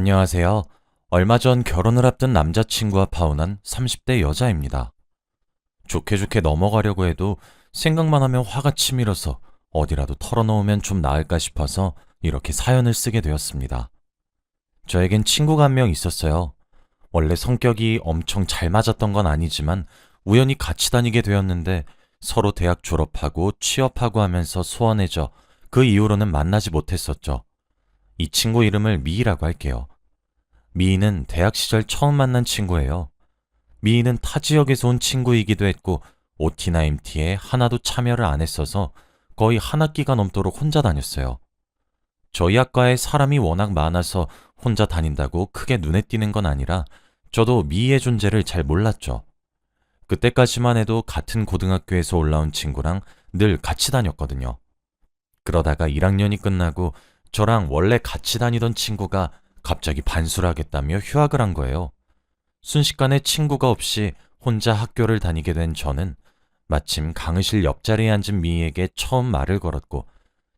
안녕하세요. 얼마 전 결혼을 앞둔 남자친구와 파혼한 30대 여자입니다. 좋게 좋게 넘어가려고 해도 생각만 하면 화가 치밀어서 어디라도 털어놓으면 좀 나을까 싶어서 이렇게 사연을 쓰게 되었습니다. 저에겐 친구가 한 명 있었어요. 원래 성격이 엄청 잘 맞았던 건 아니지만 우연히 같이 다니게 되었는데 서로 대학 졸업하고 취업하고 하면서 소원해져 그 이후로는 만나지 못했었죠. 이 친구 이름을 미희라고 할게요. 미희는 대학 시절 처음 만난 친구예요. 미희는 타 지역에서 온 친구이기도 했고 OT나 MT에 하나도 참여를 안 했어서 거의 한 학기가 넘도록 혼자 다녔어요. 저희 학과에 사람이 워낙 많아서 혼자 다닌다고 크게 눈에 띄는 건 아니라 저도 미희의 존재를 잘 몰랐죠. 그때까지만 해도 같은 고등학교에서 올라온 친구랑 늘 같이 다녔거든요. 그러다가 1학년이 끝나고 저랑 원래 같이 다니던 친구가 갑자기 반수하겠다며 휴학을 한 거예요. 순식간에 친구가 없이 혼자 학교를 다니게 된 저는 마침 강의실 옆자리에 앉은 미희에게 처음 말을 걸었고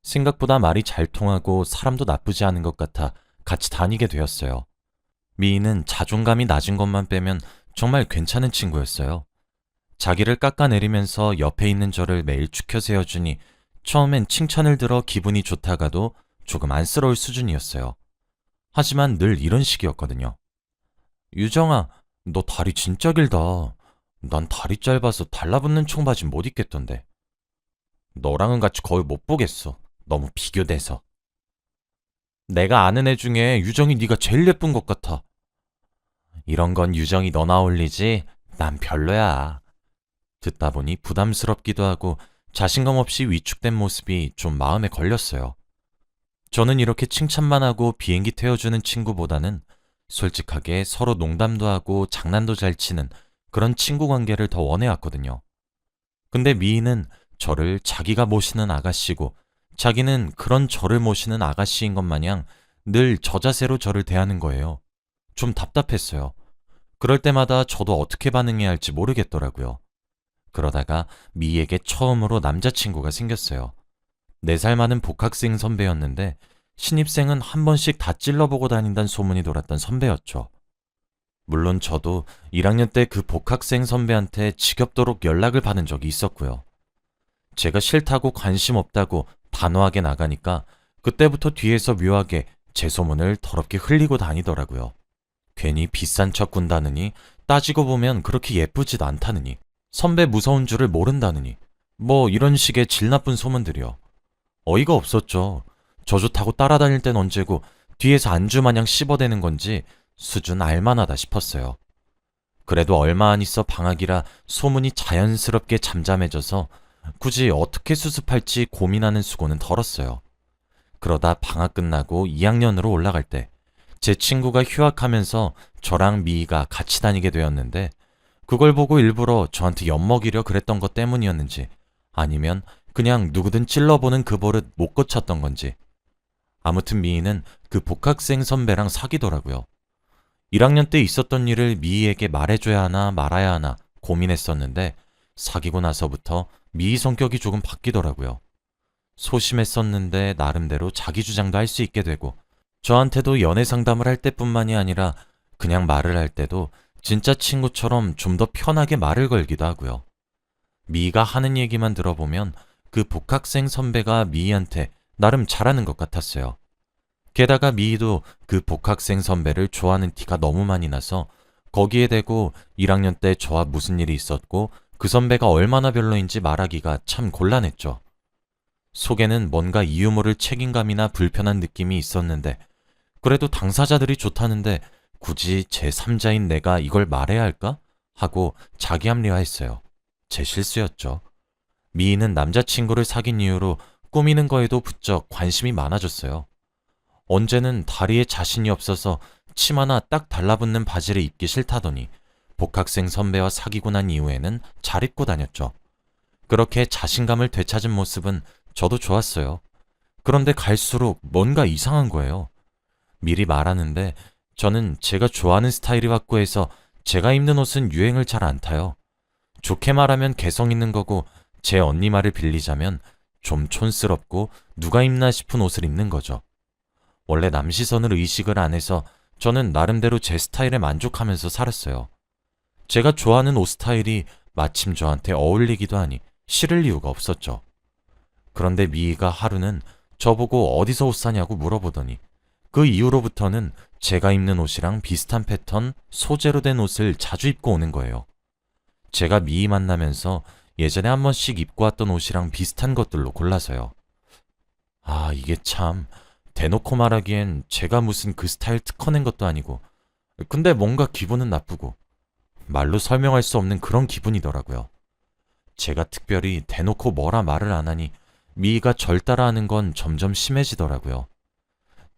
생각보다 말이 잘 통하고 사람도 나쁘지 않은 것 같아 같이 다니게 되었어요. 미희는 자존감이 낮은 것만 빼면 정말 괜찮은 친구였어요. 자기를 깎아내리면서 옆에 있는 저를 매일 추켜 세워주니 처음엔 칭찬을 들어 기분이 좋다가도 조금 안쓰러울 수준이었어요. 하지만 늘 이런 식이었거든요. 유정아, 너 다리 진짜 길다. 난 다리 짧아서 달라붙는 청바지 못 입겠던데. 너랑은 같이 거의 못 보겠어. 너무 비교돼서. 내가 아는 애 중에 유정이 네가 제일 예쁜 것 같아. 이런 건 유정이 너나 어울리지 난 별로야. 듣다 보니 부담스럽기도 하고 자신감 없이 위축된 모습이 좀 마음에 걸렸어요. 저는 이렇게 칭찬만 하고 비행기 태워주는 친구보다는 솔직하게 서로 농담도 하고 장난도 잘 치는 그런 친구 관계를 더 원해왔거든요. 근데 미희는 저를 자기가 모시는 아가씨고 자기는 그런 저를 모시는 아가씨인 것 마냥 늘 저자세로 저를 대하는 거예요. 좀 답답했어요. 그럴 때마다 저도 어떻게 반응해야 할지 모르겠더라고요. 그러다가 미희에게 처음으로 남자친구가 생겼어요. 4살 많은 복학생 선배였는데 신입생은 한 번씩 다 찔러보고 다닌다는 소문이 돌았던 선배였죠. 물론 저도 1학년 때 그 복학생 선배한테 지겹도록 연락을 받은 적이 있었고요. 제가 싫다고 관심 없다고 단호하게 나가니까 그때부터 뒤에서 묘하게 제 소문을 더럽게 흘리고 다니더라고요. 괜히 비싼 척 군다느니 따지고 보면 그렇게 예쁘지도 않다느니 선배 무서운 줄을 모른다느니 뭐 이런 식의 질 나쁜 소문들이요. 어이가 없었죠. 저 좋다고 따라다닐 땐 언제고 뒤에서 안주마냥 씹어대는 건지 수준 알만하다 싶었어요. 그래도 얼마 안 있어 방학이라 소문이 자연스럽게 잠잠해져서 굳이 어떻게 수습할지 고민하는 수고는 덜었어요. 그러다 방학 끝나고 2학년으로 올라갈 때 제 친구가 휴학하면서 저랑 미희가 같이 다니게 되었는데 그걸 보고 일부러 저한테 엿먹이려 그랬던 것 때문이었는지 아니면 그냥 누구든 찔러보는 그 버릇 못 고쳤던 건지 아무튼 미희는 그 복학생 선배랑 사귀더라고요. 1학년 때 있었던 일을 미희에게 말해줘야 하나 말아야 하나 고민했었는데 사귀고 나서부터 미희 성격이 조금 바뀌더라고요. 소심했었는데 나름대로 자기 주장도 할 수 있게 되고 저한테도 연애 상담을 할 때뿐만이 아니라 그냥 말을 할 때도 진짜 친구처럼 좀 더 편하게 말을 걸기도 하고요. 미희가 하는 얘기만 들어보면 그 복학생 선배가 미희한테 나름 잘하는 것 같았어요. 게다가 미희도 그 복학생 선배를 좋아하는 티가 너무 많이 나서 거기에 대고 1학년 때 저와 무슨 일이 있었고 그 선배가 얼마나 별로인지 말하기가 참 곤란했죠. 속에는 뭔가 이유 모를 책임감이나 불편한 느낌이 있었는데 그래도 당사자들이 좋다는데 굳이 제3자인 내가 이걸 말해야 할까? 하고 자기 합리화했어요. 제 실수였죠. 미희는 남자친구를 사귄 이후로 꾸미는 거에도 부쩍 관심이 많아졌어요. 언제는 다리에 자신이 없어서 치마나 딱 달라붙는 바지를 입기 싫다더니 복학생 선배와 사귀고 난 이후에는 잘 입고 다녔죠. 그렇게 자신감을 되찾은 모습은 저도 좋았어요. 그런데 갈수록 뭔가 이상한 거예요. 미리 말하는데 저는 제가 좋아하는 스타일이 확고해서 제가 입는 옷은 유행을 잘 안 타요. 좋게 말하면 개성 있는 거고 제 언니 말을 빌리자면 좀 촌스럽고 누가 입나 싶은 옷을 입는 거죠. 원래 남 시선을 의식을 안 해서 저는 나름대로 제 스타일에 만족하면서 살았어요. 제가 좋아하는 옷 스타일이 마침 저한테 어울리기도 하니 싫을 이유가 없었죠. 그런데 미희가 하루는 저보고 어디서 옷 사냐고 물어보더니 그 이후로부터는 제가 입는 옷이랑 비슷한 패턴, 소재로 된 옷을 자주 입고 오는 거예요. 제가 미희 만나면서 예전에 한 번씩 입고 왔던 옷이랑 비슷한 것들로 골라서요. 아, 이게 참 대놓고 말하기엔 제가 무슨 그 스타일 특허낸 것도 아니고 근데 뭔가 기분은 나쁘고 말로 설명할 수 없는 그런 기분이더라고요. 제가 특별히 대놓고 뭐라 말을 안 하니 미희가 절 따라하는 건 점점 심해지더라고요.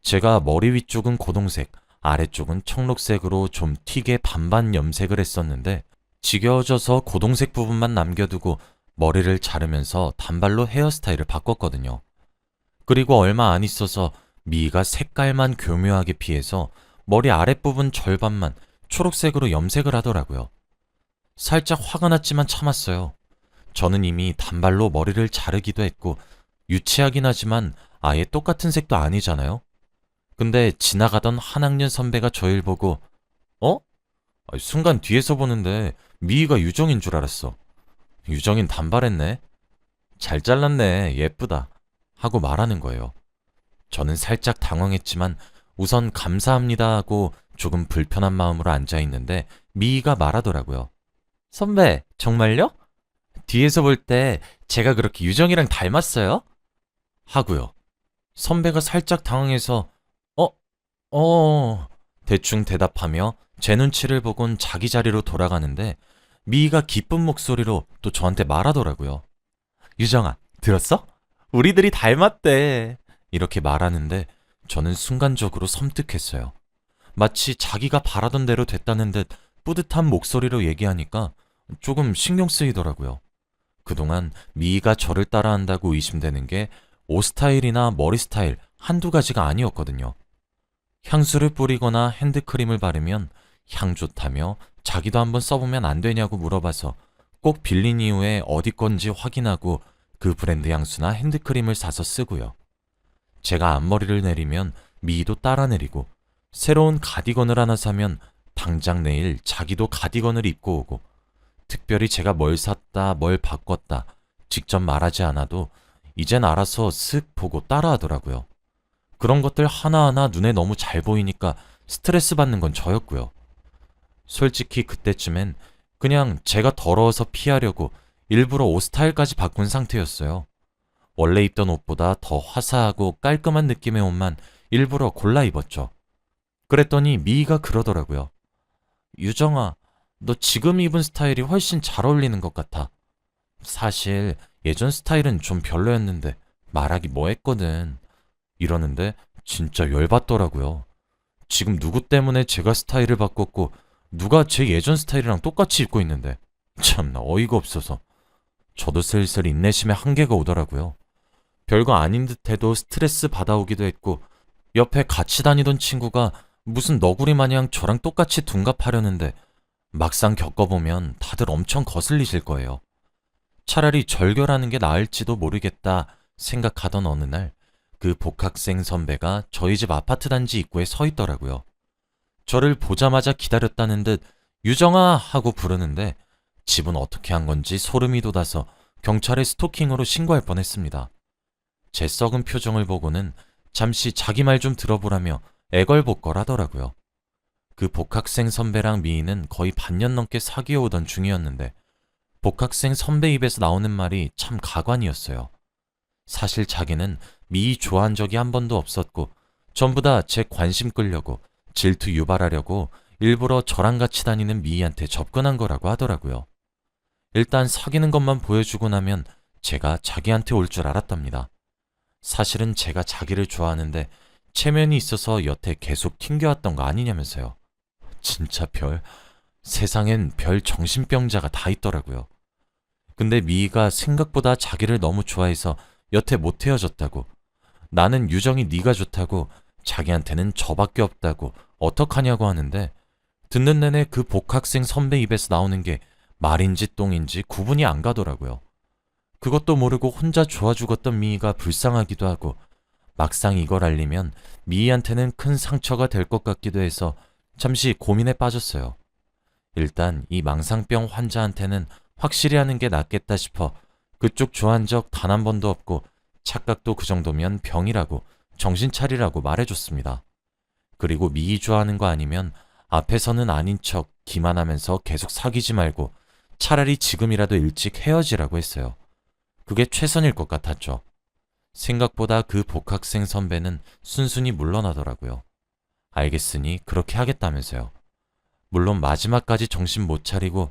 제가 머리 위쪽은 고동색, 아래쪽은 청록색으로 좀 튀게 반반 염색을 했었는데 지겨워져서 고동색 부분만 남겨두고 머리를 자르면서 단발로 헤어스타일을 바꿨거든요. 그리고 얼마 안 있어서 미희가 색깔만 교묘하게 피해서 머리 아랫부분 절반만 초록색으로 염색을 하더라고요. 살짝 화가 났지만 참았어요. 저는 이미 단발로 머리를 자르기도 했고 유치하긴 하지만 아예 똑같은 색도 아니잖아요. 근데 지나가던 한 학년 선배가 저를 보고 어? 순간 뒤에서 보는데 미희가 유정인 줄 알았어. 유정인 단발했네. 잘 잘랐네. 예쁘다. 하고 말하는 거예요. 저는 살짝 당황했지만 우선 감사합니다 하고 조금 불편한 마음으로 앉아있는데 미희가 말하더라고요. 선배, 정말요? 뒤에서 볼 때 제가 그렇게 유정이랑 닮았어요? 하고요. 선배가 살짝 당황해서 대충 대답하며 제 눈치를 보곤 자기 자리로 돌아가는데 미희가 기쁜 목소리로 또 저한테 말하더라고요. 유정아, 들었어? 우리들이 닮았대. 이렇게 말하는데 저는 순간적으로 섬뜩했어요. 마치 자기가 바라던 대로 됐다는 듯 뿌듯한 목소리로 얘기하니까 조금 신경 쓰이더라고요. 그동안 미희가 저를 따라한다고 의심되는 게 옷 스타일이나 머리 스타일 한두 가지가 아니었거든요. 향수를 뿌리거나 핸드크림을 바르면 향 좋다며 자기도 한번 써보면 안 되냐고 물어봐서 꼭 빌린 이후에 어디 건지 확인하고 그 브랜드 향수나 핸드크림을 사서 쓰고요. 제가 앞머리를 내리면 미희도 따라 내리고 새로운 가디건을 하나 사면 당장 내일 자기도 가디건을 입고 오고 특별히 제가 뭘 샀다 뭘 바꿨다 직접 말하지 않아도 이젠 알아서 쓱 보고 따라하더라고요. 그런 것들 하나하나 눈에 너무 잘 보이니까 스트레스 받는 건 저였고요. 솔직히 그때쯤엔 그냥 제가 더러워서 피하려고 일부러 옷 스타일까지 바꾼 상태였어요. 원래 입던 옷보다 더 화사하고 깔끔한 느낌의 옷만 일부러 골라 입었죠. 그랬더니 미희가 그러더라고요. 유정아, 너 지금 입은 스타일이 훨씬 잘 어울리는 것 같아. 사실 예전 스타일은 좀 별로였는데 말하기 뭐했거든. 이러는데 진짜 열받더라고요. 지금 누구 때문에 제가 스타일을 바꿨고 누가 제 예전 스타일이랑 똑같이 입고 있는데 참나 어이가 없어서 저도 슬슬 인내심에 한계가 오더라고요. 별거 아닌 듯해도 스트레스 받아오기도 했고 옆에 같이 다니던 친구가 무슨 너구리 마냥 저랑 똑같이 둔갑하려는데 막상 겪어보면 다들 엄청 거슬리실 거예요. 차라리 절결하는 게 나을지도 모르겠다 생각하던 어느 날 그 복학생 선배가 저희 집 아파트 단지 입구에 서 있더라고요. 저를 보자마자 기다렸다는 듯 유정아 하고 부르는데 집은 어떻게 한 건지 소름이 돋아서 경찰에 스토킹으로 신고할 뻔했습니다. 제 썩은 표정을 보고는 잠시 자기 말 좀 들어보라며 애걸복걸하더라고요. 그 복학생 선배랑 미희는 거의 반년 넘게 사귀어오던 중이었는데 복학생 선배 입에서 나오는 말이 참 가관이었어요. 사실 자기는 미희 좋아한 적이 한 번도 없었고 전부 다 제 관심 끌려고 질투 유발하려고 일부러 저랑 같이 다니는 미희한테 접근한 거라고 하더라고요. 일단 사귀는 것만 보여주고 나면 제가 자기한테 올 줄 알았답니다. 사실은 제가 자기를 좋아하는데 체면이 있어서 여태 계속 튕겨왔던 거 아니냐면서요. 진짜 세상엔 별 정신병자가 다 있더라고요. 근데 미희가 생각보다 자기를 너무 좋아해서 여태 못 헤어졌다고, 나는 유정이 네가 좋다고, 자기한테는 저밖에 없다고 어떡하냐고 하는데 듣는 내내 그 복학생 선배 입에서 나오는 게 말인지 똥인지 구분이 안 가더라고요. 그것도 모르고 혼자 좋아 죽었던 미희가 불쌍하기도 하고 막상 이걸 알리면 미희한테는 큰 상처가 될 것 같기도 해서 잠시 고민에 빠졌어요. 일단 이 망상병 환자한테는 확실히 하는 게 낫겠다 싶어 그쪽 좋아한 적 단 한 번도 없고 착각도 그 정도면 병이라고 정신 차리라고 말해줬습니다. 그리고 미희 좋아하는 거 아니면 앞에서는 아닌 척 기만하면서 계속 사귀지 말고 차라리 지금이라도 일찍 헤어지라고 했어요. 그게 최선일 것 같았죠. 생각보다 그 복학생 선배는 순순히 물러나더라고요. 알겠으니 그렇게 하겠다면서요. 물론 마지막까지 정신 못 차리고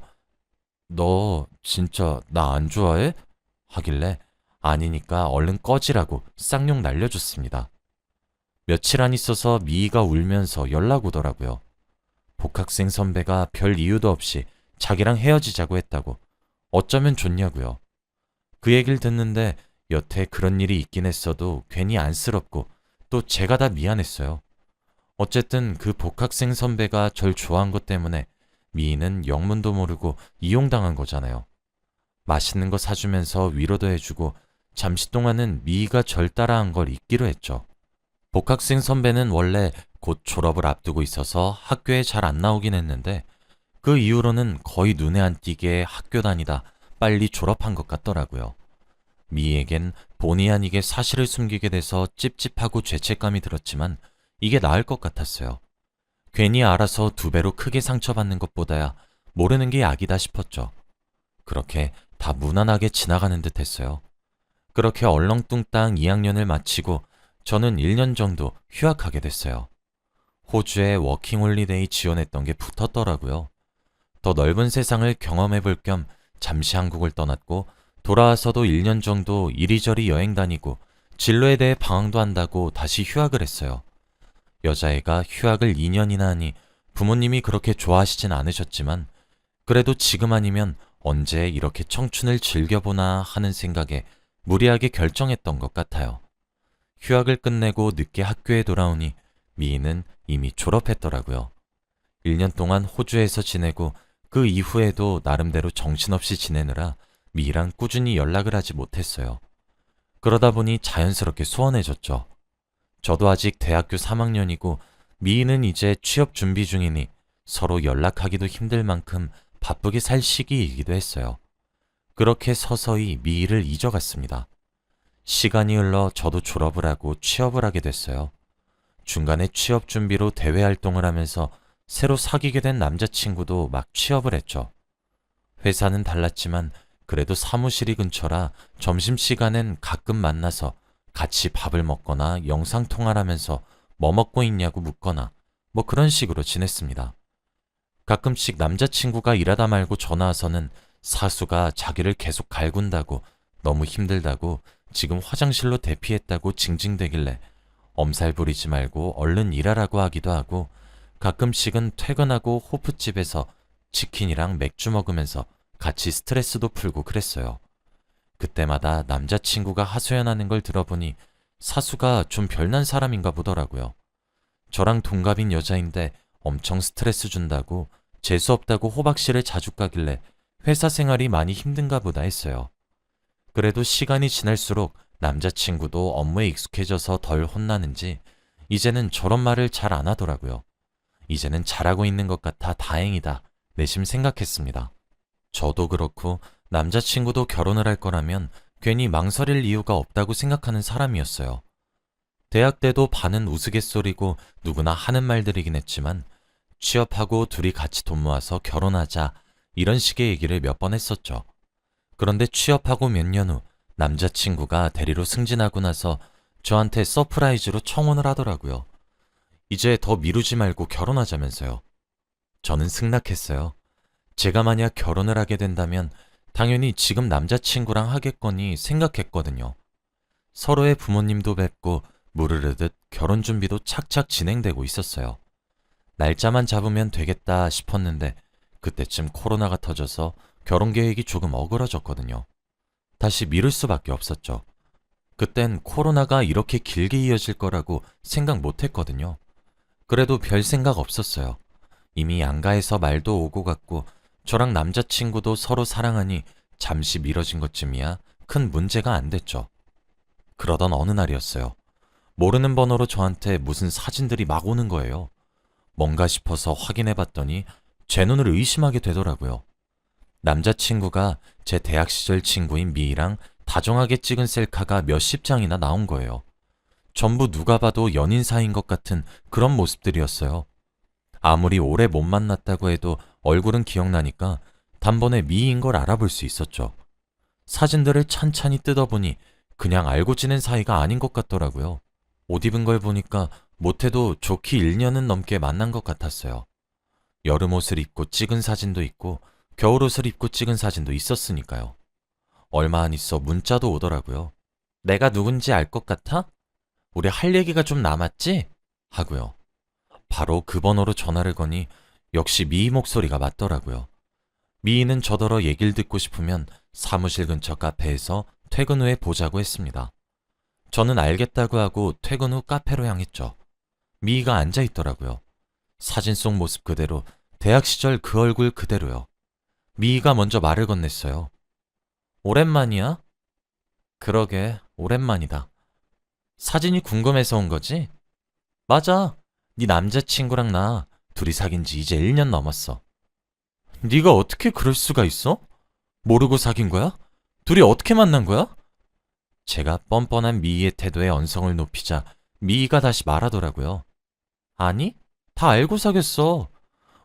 너 진짜 나 안 좋아해? 하길래 아니니까 얼른 꺼지라고 쌍욕 날려줬습니다. 며칠 안 있어서 미희가 울면서 연락 오더라고요. 복학생 선배가 별 이유도 없이 자기랑 헤어지자고 했다고. 어쩌면 좋냐고요. 그 얘기를 듣는데 여태 그런 일이 있긴 했어도 괜히 안쓰럽고 또 제가 다 미안했어요. 어쨌든 그 복학생 선배가 절 좋아한 것 때문에 미희는 영문도 모르고 이용당한 거잖아요. 맛있는 거 사주면서 위로도 해주고 잠시 동안은 미희가 절 따라한 걸 잊기로 했죠. 복학생 선배는 원래 곧 졸업을 앞두고 있어서 학교에 잘 안 나오긴 했는데 그 이후로는 거의 눈에 안 띄게 학교 다니다 빨리 졸업한 것 같더라고요. 미희에겐 본의 아니게 사실을 숨기게 돼서 찝찝하고 죄책감이 들었지만 이게 나을 것 같았어요. 괜히 알아서 2배로 크게 상처받는 것보다야 모르는 게 약이다 싶었죠. 그렇게 다 무난하게 지나가는 듯 했어요. 그렇게 얼렁뚱땅 2학년을 마치고 저는 1년 정도 휴학하게 됐어요. 호주에 워킹홀리데이 지원했던 게 붙었더라고요. 더 넓은 세상을 경험해 볼 겸 잠시 한국을 떠났고 돌아와서도 1년 정도 이리저리 여행 다니고 진로에 대해 방황도 한다고 다시 휴학을 했어요. 여자애가 휴학을 2년이나 하니 부모님이 그렇게 좋아하시진 않으셨지만 그래도 지금 아니면 언제 이렇게 청춘을 즐겨보나 하는 생각에 무리하게 결정했던 것 같아요. 휴학을 끝내고 늦게 학교에 돌아오니 미희는 이미 졸업했더라고요. 1년 동안 호주에서 지내고 그 이후에도 나름대로 정신없이 지내느라 미희랑 꾸준히 연락을 하지 못했어요. 그러다 보니 자연스럽게 소원해졌죠. 저도 아직 대학교 3학년이고 미희는 이제 취업 준비 중이니 서로 연락하기도 힘들 만큼 바쁘게 살 시기이기도 했어요. 그렇게 서서히 미희를 잊어갔습니다. 시간이 흘러 저도 졸업을 하고 취업을 하게 됐어요. 중간에 취업 준비로 대외 활동을 하면서 새로 사귀게 된 남자친구도 막 취업을 했죠. 회사는 달랐지만 그래도 사무실이 근처라 점심시간엔 가끔 만나서 같이 밥을 먹거나 영상통화를 하면서 뭐 먹고 있냐고 묻거나 뭐 그런 식으로 지냈습니다. 가끔씩 남자친구가 일하다 말고 전화 와서는 사수가 자기를 계속 갈군다고 너무 힘들다고 지금 화장실로 대피했다고 징징대길래 엄살 부리지 말고 얼른 일하라고 하기도 하고 가끔씩은 퇴근하고 호프집에서 치킨이랑 맥주 먹으면서 같이 스트레스도 풀고 그랬어요. 그때마다 남자친구가 하소연하는 걸 들어보니 사수가 좀 별난 사람인가 보더라고요. 저랑 동갑인 여자인데 엄청 스트레스 준다고 재수없다고 호박씨를 자주 가길래 회사 생활이 많이 힘든가 보다 했어요. 그래도 시간이 지날수록 남자친구도 업무에 익숙해져서 덜 혼나는지 이제는 저런 말을 잘 안 하더라고요. 이제는 잘하고 있는 것 같아 다행이다 내심 생각했습니다. 저도 그렇고 남자친구도 결혼을 할 거라면 괜히 망설일 이유가 없다고 생각하는 사람이었어요. 대학 때도 반은 우스갯소리고 누구나 하는 말들이긴 했지만 취업하고 둘이 같이 돈 모아서 결혼하자 이런 식의 얘기를 몇 번 했었죠. 그런데 취업하고 몇 년 후 남자친구가 대리로 승진하고 나서 저한테 서프라이즈로 청혼을 하더라고요. 이제 더 미루지 말고 결혼하자면서요. 저는 승낙했어요. 제가 만약 결혼을 하게 된다면 당연히 지금 남자친구랑 하겠거니 생각했거든요. 서로의 부모님도 뵙고 무르르듯 결혼 준비도 착착 진행되고 있었어요. 날짜만 잡으면 되겠다 싶었는데 그때쯤 코로나가 터져서 결혼 계획이 조금 어그러졌거든요. 다시 미룰 수밖에 없었죠. 그땐 코로나가 이렇게 길게 이어질 거라고 생각 못 했거든요. 그래도 별 생각 없었어요. 이미 양가에서 말도 오고 갔고 저랑 남자친구도 서로 사랑하니 잠시 미뤄진 것쯤이야 큰 문제가 안 됐죠. 그러던 어느 날이었어요. 모르는 번호로 저한테 무슨 사진들이 막 오는 거예요. 뭔가 싶어서 확인해 봤더니 제 눈을 의심하게 되더라고요. 남자친구가 제 대학 시절 친구인 미희랑 다정하게 찍은 셀카가 몇십 장이나 나온 거예요. 전부 누가 봐도 연인 사이인 것 같은 그런 모습들이었어요. 아무리 오래 못 만났다고 해도 얼굴은 기억나니까 단번에 미희인 걸 알아볼 수 있었죠. 사진들을 찬찬히 뜯어보니 그냥 알고 지낸 사이가 아닌 것 같더라고요. 옷 입은 걸 보니까 못해도 좋기 1년은 넘게 만난 것 같았어요. 여름 옷을 입고 찍은 사진도 있고 겨울 옷을 입고 찍은 사진도 있었으니까요. 얼마 안 있어 문자도 오더라고요. 내가 누군지 알 것 같아? 우리 할 얘기가 좀 남았지? 하고요. 바로 그 번호로 전화를 거니 역시 미희 목소리가 맞더라고요. 미희는 저더러 얘기를 듣고 싶으면 사무실 근처 카페에서 퇴근 후에 보자고 했습니다. 저는 알겠다고 하고 퇴근 후 카페로 향했죠. 미희가 앉아 있더라고요. 사진 속 모습 그대로, 대학 시절 그 얼굴 그대로요. 미희가 먼저 말을 건넸어요. 오랜만이야? 그러게, 오랜만이다. 사진이 궁금해서 온 거지? 맞아. 네 남자친구랑 나 둘이 사귄 지 이제 1년 넘었어. 네가 어떻게 그럴 수가 있어? 모르고 사귄 거야? 둘이 어떻게 만난 거야? 제가 뻔뻔한 미희의 태도에 언성을 높이자 미희가 다시 말하더라고요. 아니, 다 알고 사귀었어.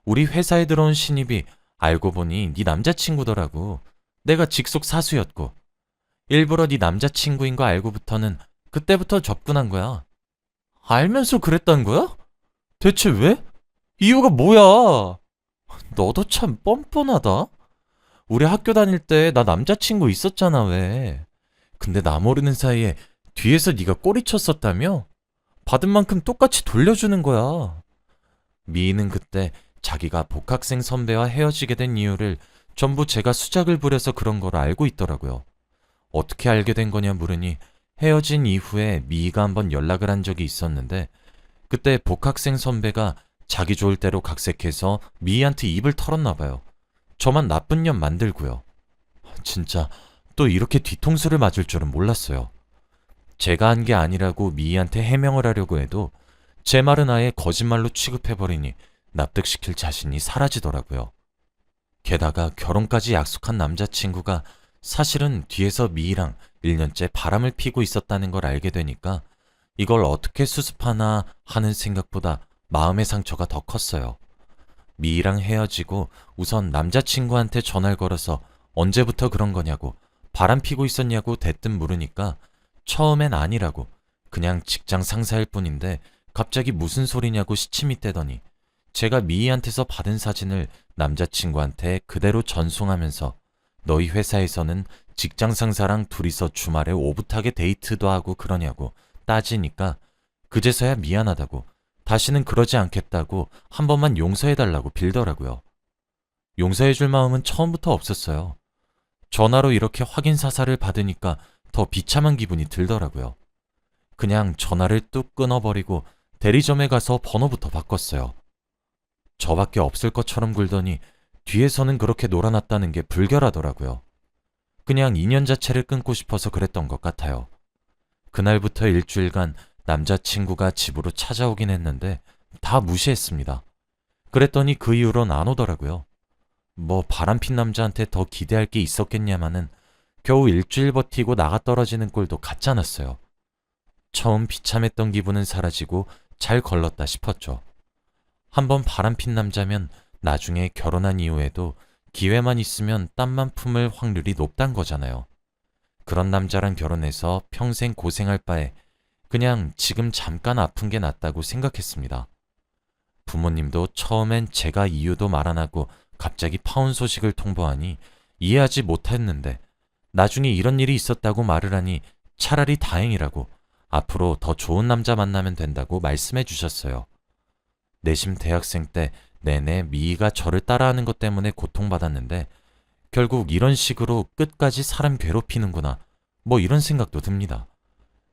우리 회사에 들어온 신입이 알고 보니 네 남자친구더라고. 내가 직속 사수였고. 일부러 네 남자친구인 거 알고부터는 그때부터 접근한 거야. 알면서 그랬단 거야? 대체 왜? 이유가 뭐야? 너도 참 뻔뻔하다. 우리 학교 다닐 때 나 남자친구 있었잖아, 왜. 근데 나 모르는 사이에 뒤에서 네가 꼬리 쳤었다며? 받은 만큼 똑같이 돌려주는 거야. 미희는 그때 자기가 복학생 선배와 헤어지게 된 이유를 전부 제가 수작을 부려서 그런 걸 알고 있더라고요. 어떻게 알게 된 거냐 물으니 헤어진 이후에 미희가 한번 연락을 한 적이 있었는데 그때 복학생 선배가 자기 좋을 대로 각색해서 미희한테 입을 털었나 봐요. 저만 나쁜 년 만들고요. 진짜 또 이렇게 뒤통수를 맞을 줄은 몰랐어요. 제가 한 게 아니라고 미희한테 해명을 하려고 해도 제 말은 아예 거짓말로 취급해버리니 납득시킬 자신이 사라지더라고요. 게다가 결혼까지 약속한 남자친구가 사실은 뒤에서 미희랑 1년째 바람을 피고 있었다는 걸 알게 되니까 이걸 어떻게 수습하나 하는 생각보다 마음의 상처가 더 컸어요. 미희랑 헤어지고 우선 남자친구한테 전화를 걸어서 언제부터 그런 거냐고 바람 피고 있었냐고 대뜸 물으니까 처음엔 아니라고 그냥 직장 상사일 뿐인데 갑자기 무슨 소리냐고 시침이 떼더니 제가 미희한테서 받은 사진을 남자친구한테 그대로 전송하면서 너희 회사에서는 직장 상사랑 둘이서 주말에 오붓하게 데이트도 하고 그러냐고 따지니까 그제서야 미안하다고 다시는 그러지 않겠다고 한 번만 용서해달라고 빌더라고요. 용서해줄 마음은 처음부터 없었어요. 전화로 이렇게 확인 사살을 받으니까 더 비참한 기분이 들더라고요. 그냥 전화를 뚝 끊어버리고 대리점에 가서 번호부터 바꿨어요. 저밖에 없을 것처럼 굴더니 뒤에서는 그렇게 놀아놨다는 게 불결하더라고요. 그냥 인연 자체를 끊고 싶어서 그랬던 것 같아요. 그날부터 일주일간 남자친구가 집으로 찾아오긴 했는데 다 무시했습니다. 그랬더니 그 이후론 안 오더라고요. 뭐 바람핀 남자한테 더 기대할 게 있었겠냐마는 겨우 일주일 버티고 나가 떨어지는 꼴도 같잖았어요. 처음 비참했던 기분은 사라지고 잘 걸렀다 싶었죠. 한번 바람핀 남자면 나중에 결혼한 이후에도 기회만 있으면 땀만 품을 확률이 높단 거잖아요. 그런 남자랑 결혼해서 평생 고생할 바에 그냥 지금 잠깐 아픈 게 낫다고 생각했습니다. 부모님도 처음엔 제가 이유도 말 안 하고 갑자기 파혼 소식을 통보하니 이해하지 못했는데 나중에 이런 일이 있었다고 말을 하니 차라리 다행이라고 앞으로 더 좋은 남자 만나면 된다고 말씀해 주셨어요. 내심 대학생 때 내내 미희가 저를 따라하는 것 때문에 고통받았는데 결국 이런 식으로 끝까지 사람 괴롭히는구나 뭐 이런 생각도 듭니다.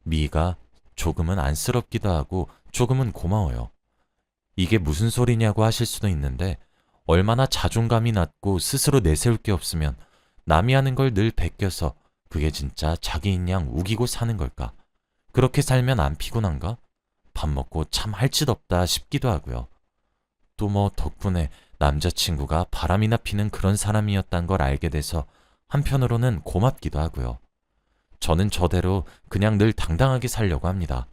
미희가 조금은 안쓰럽기도 하고 조금은 고마워요. 이게 무슨 소리냐고 하실 수도 있는데 얼마나 자존감이 낮고 스스로 내세울 게 없으면 남이 하는 걸 늘 베껴서 그게 진짜 자기인 양 우기고 사는 걸까? 그렇게 살면 안 피곤한가? 밥 먹고 참 할 짓 없다 싶기도 하고요. 또 뭐 덕분에 남자친구가 바람이나 피는 그런 사람이었단 걸 알게 돼서 한편으로는 고맙기도 하고요. 저는 저대로 그냥 늘 당당하게 살려고 합니다.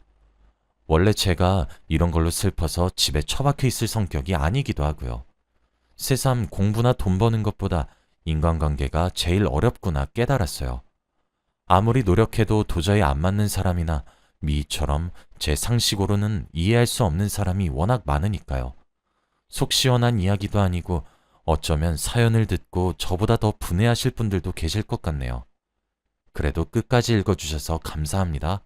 원래 제가 이런 걸로 슬퍼서 집에 처박혀 있을 성격이 아니기도 하고요. 새삼 공부나 돈 버는 것보다 인간관계가 제일 어렵구나 깨달았어요. 아무리 노력해도 도저히 안 맞는 사람이나 미희처럼 제 상식으로는 이해할 수 없는 사람이 워낙 많으니까요. 속 시원한 이야기도 아니고 어쩌면 사연을 듣고 저보다 더 분해하실 분들도 계실 것 같네요. 그래도 끝까지 읽어주셔서 감사합니다.